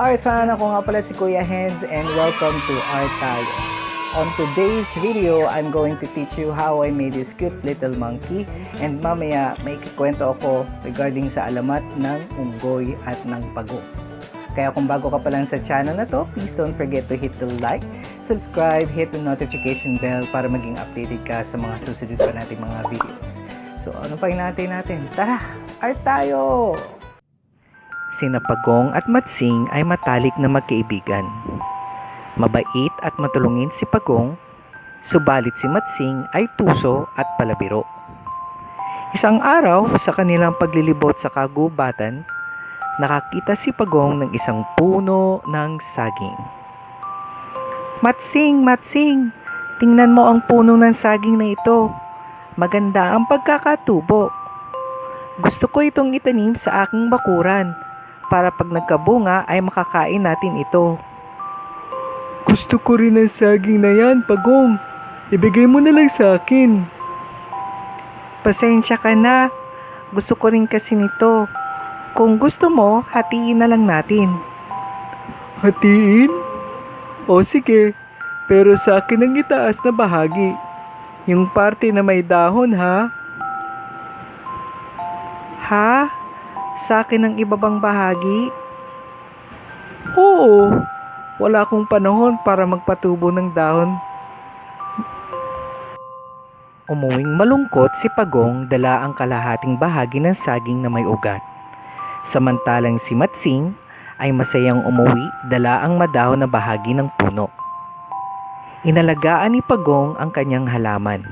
art fan! Ako nga pala si Kuya Hens and welcome to ArtTayo. On today's video, I'm going to teach you how I made this cute little monkey and mamaya may kikwento ako regarding sa alamat ng unggoy at ng pagong. Kaya kung bago ka pa lang sa channel na to, please don't forget to hit the like, subscribe, hit the notification bell para maging updated ka sa mga susunod pa nating mga videos. So ano pa hinahintay natin? Tara! ArtTayo! Sina Pagong at Matsing ay matalik na magkaibigan. Mabait at matulungin si Pagong, subalit si Matsing ay tuso at palabiro. Isang araw sa kanilang paglilibot sa kagubatan, nakakita si Pagong ng isang puno ng saging. Matsing, Matsing, tingnan mo ang puno ng saging na ito. Maganda ang pagkakatubo. Gusto ko itong itanim sa aking bakuran para pag nagkabunga ay makakain natin ito. Gusto ko rin ang saging na yan, Pagong. Ibigay mo na lang sa akin. Pasensya ka na. Gusto ko rin kasi nito. Kung gusto mo, hatiin na lang natin. Hatiin? O sige, pero sa akin ang itaas na bahagi. Yung parte na may dahon, ha? Ha? Sa akin ang ibabang bahagi? Oo, wala akong panahon para magpatubo ng dahon. Umuwing malungkot si Pagong dala ang kalahating bahagi ng saging na may ugat. Samantalang si Matsing ay masayang umuwi dala ang madahon na bahagi ng puno. Inalagaan ni Pagong ang kanyang halaman.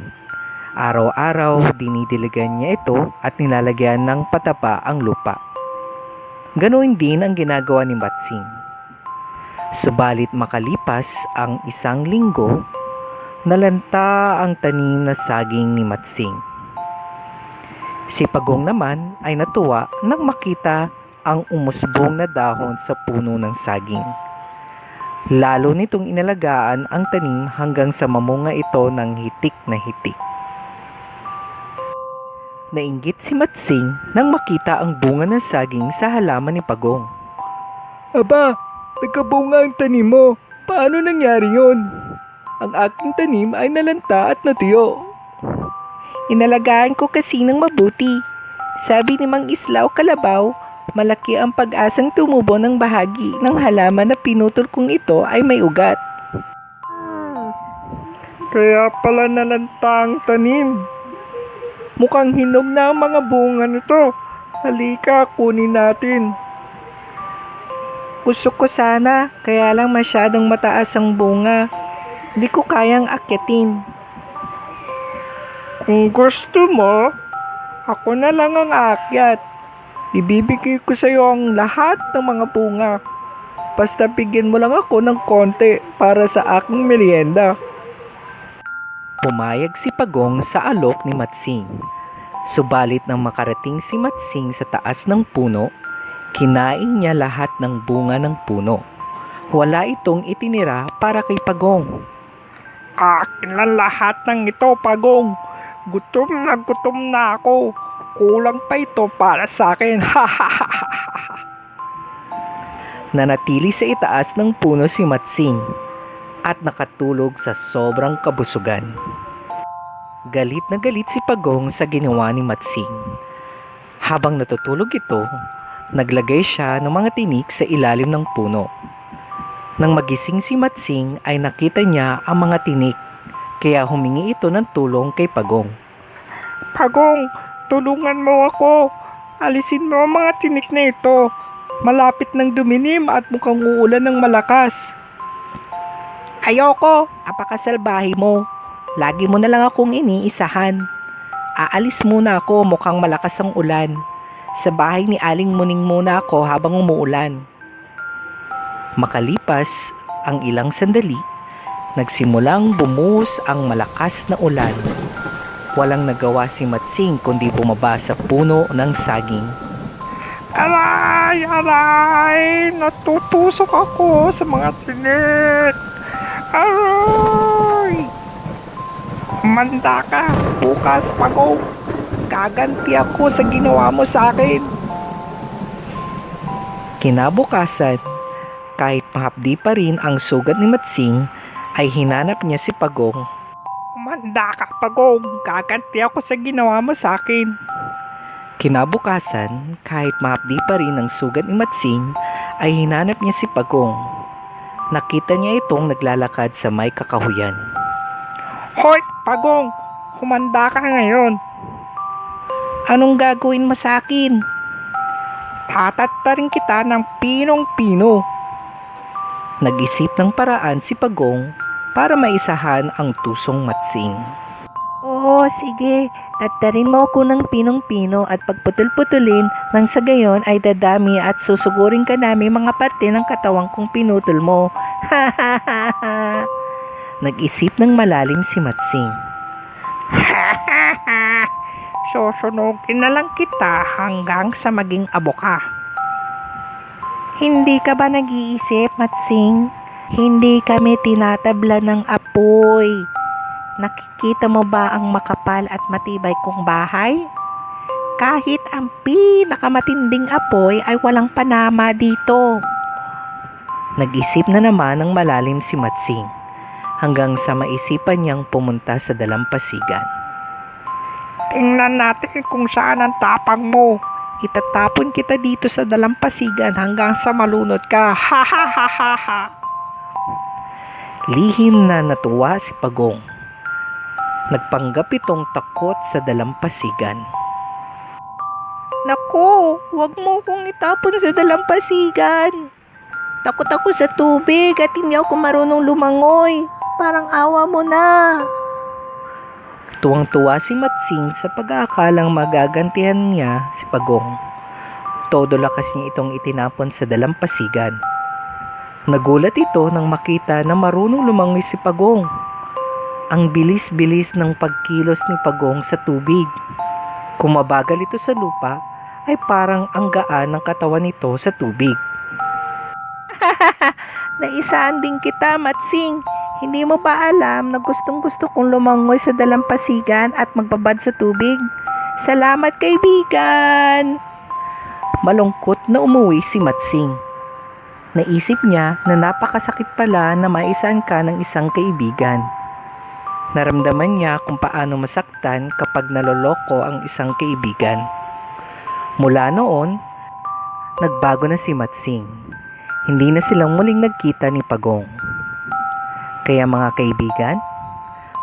Araw-araw dinidiligan niya ito at nilalagyan ng pataba ang lupa. Ganoon din ang ginagawa ni Matsing. Subalit makalipas ang isang linggo, nalanta ang tanim na saging ni Matsing. Si Pagong naman ay natuwa nang makita ang umusbong na dahon sa puno ng saging. Lalo nitong inalagaan ang tanim hanggang sa mamunga ito ng hitik na hitik. Nainggit si Matsing nang makita ang bunga ng saging sa halaman ni Pagong. Aba, nagkabunga ang tanim mo. Paano nangyari yon? Ang aking tanim ay nalanta at natuyo. Inalagaan ko kasi ng mabuti. Sabi ni Mang Islaw Kalabaw, malaki ang pag-asang tumubo ng bahagi ng halaman na pinutol kong ito ay may ugat. Kaya pala nalanta ang tanim. Mukhang hinog na ang mga bunga nito. Halika, kunin natin. Gusto ko sana, kaya lang masyadong mataas ang bunga. Hindi ko kayang akyatin. Kung gusto mo, ako na lang ang aakyat. Ibibigay ko sa iyo ang lahat ng mga bunga. Basta bigyan mo lang ako ng konti para sa aking merienda. Pumayag si Pagong sa alok ni Matsing. Subalit nang makarating si Matsing sa taas ng puno, kinain niya lahat ng bunga ng puno. Wala itong itinira para kay Pagong. Akin lang lahat ng ito, Pagong. Gutom na ako. Kulang pa ito para sa akin. Nanatili sa itaas ng puno si Matsing at nakatulog sa sobrang kabusugan. Galit na galit si Pagong sa ginawa ni Matsing. Habang natutulog ito, naglagay siya ng mga tinik sa ilalim ng puno. Nang magising si Matsing ay nakita niya ang mga tinik, kaya humingi ito ng tulong kay Pagong. Pagong, tulungan mo ako. Alisin mo ang mga tinik na ito. Malapit nang dumilim at mukhang uulan ng malakas. Ayoko, apakasalbahe mo. Lagi mo na lang akong iniisahan. Aalis muna ako, mukhang malakas ang ulan. Sa bahay ni Aling Muning muna ako habang umuulan. Makalipas ang ilang sandali, nagsimulang bumuhos ang malakas na ulan. Walang nagawa si Matsing kundi bumaba sa puno ng saging. Aray! Aray! Natutusok ako sa mga tinik! Aray! Manda ka! Bukas, Pagong! Gaganti ako sa ginawa mo sa akin! Kinabukasan, Kahit mahapdi pa rin ang sugat ni Matsing, ay hinanap niya si Pagong. Umanda ka, Pagong. Gaganti ako sa ginawa mo sa akin. Kinabukasan, kahit mahapdi pa rin ang sugat ni Matsing, ay hinanap niya si Pagong. Nakita niya itong naglalakad sa may kakahuyan. Hoy, Pagong! Humanda ka ngayon. Anong gagawin mo sa akin? Tatattarin kita ng pinong-pino. Nag-isip ng paraan si Pagong para maisahan ang tusong Matsing. Oo, sige. Tattarin mo ako ng pinong-pino at pagputol-putulin nang sa gayon ay dadami at susugurin ka namin mga parte ng katawang kong pinutol mo. Ha ha ha ha. Nag-isip ng malalim si Matsing. Susunugin na lang kita hanggang sa maging abo ka. Hindi ka ba nag-iisip, Matsing? Hindi kami tinatabla ng apoy. Nakikita mo ba ang makapal at matibay kong bahay? Kahit ang pinakamatinding apoy ay walang panama dito. Nag-isip na naman ng malalim si Matsing hanggang sa maisipan niyang pumunta sa dalampasigan. Tingnan natin kung saan ang tapang mo. Itatapon kita dito sa dalampasigan hanggang sa malunod ka. Ha ha ha ha ha. Lihim na natuwa si Pagong. Nagpanggap itong takot sa dalampasigan. Naku, huwag mo kong itapon sa dalampasigan. Takot ako sa tubig at hindi ako marunong lumangoy. Parang awa mo na. Tuwang-tuwa si Matsing sa pag-aakalang magagantihan niya si Pagong. Todo lakas niya itong itinapon sa dalampasigan. Nagulat ito nang makita na marunong lumangoy si Pagong. Ang bilis-bilis ng pagkilos ni Pagong sa tubig. Kung mabagal ito sa lupa, ay parang ang gaan ng katawan nito sa tubig. Naisaan din kita, Matsing. Hindi mo ba alam na gustong-gusto kong lumangoy sa dalampasigan at magbabad sa tubig? Salamat, kaibigan! Malungkot na umuwi si Matsing. Naisip niya na napakasakit pala na maisan ka ng isang kaibigan. Naramdaman niya kung paano masaktan kapag naloloko ang isang kaibigan. Mula noon, nagbago na si Matsing. Hindi na silang muling nagkita ni Pagong. Kaya mga kaibigan,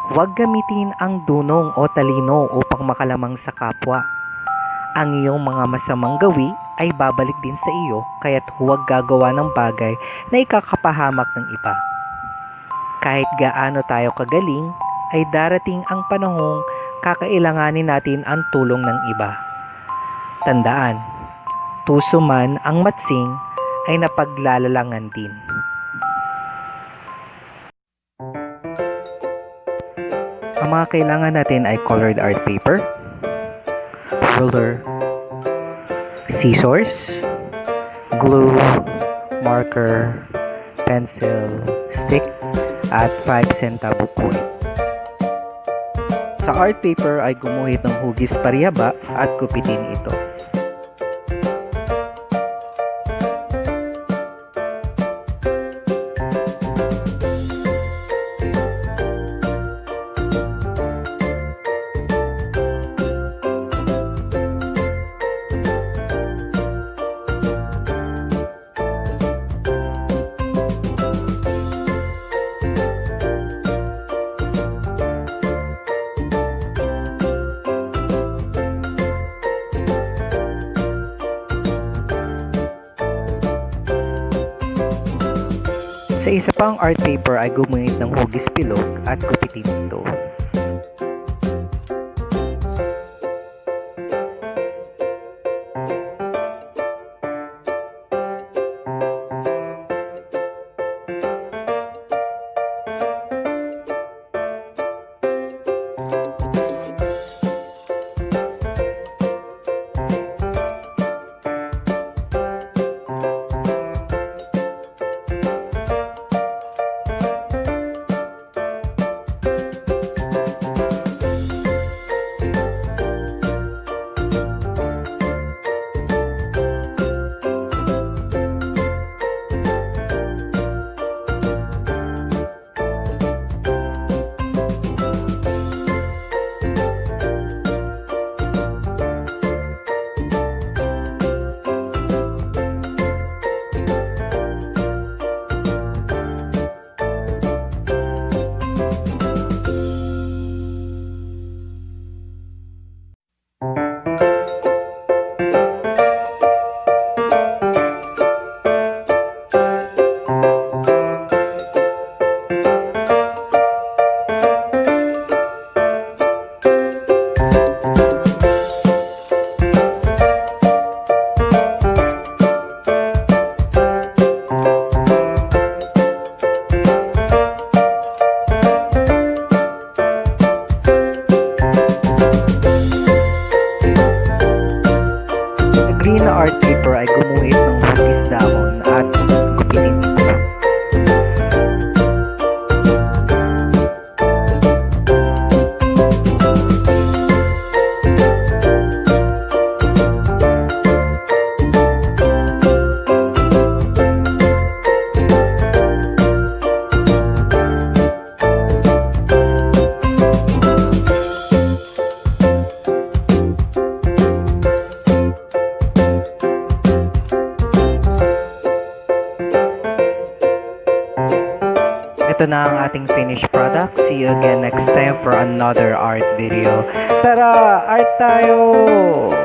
huwag gamitin ang dunong o talino upang makalamang sa kapwa. Ang iyong mga masamang gawi ay babalik din sa iyo, kaya't huwag gagawa ng bagay na ikakapahamak ng iba. Kahit gaano tayo kagaling, ay darating ang panahong kakailanganin natin ang tulong ng iba. Tandaan, tuso man ang Matsing ay napaglalalangan din. Ang mga kailangan natin ay colored art paper, ruler, scissors, glue, marker, pencil, stick, at 5 centavo coin. Sa art paper ay gumuhit ng hugis parihaba at gupitin ito. Sa isa pang art paper ay gumuhit ng hugis bilog at gupitin ito. ating finished product. See you again next time for another art video. Tara, art tayo!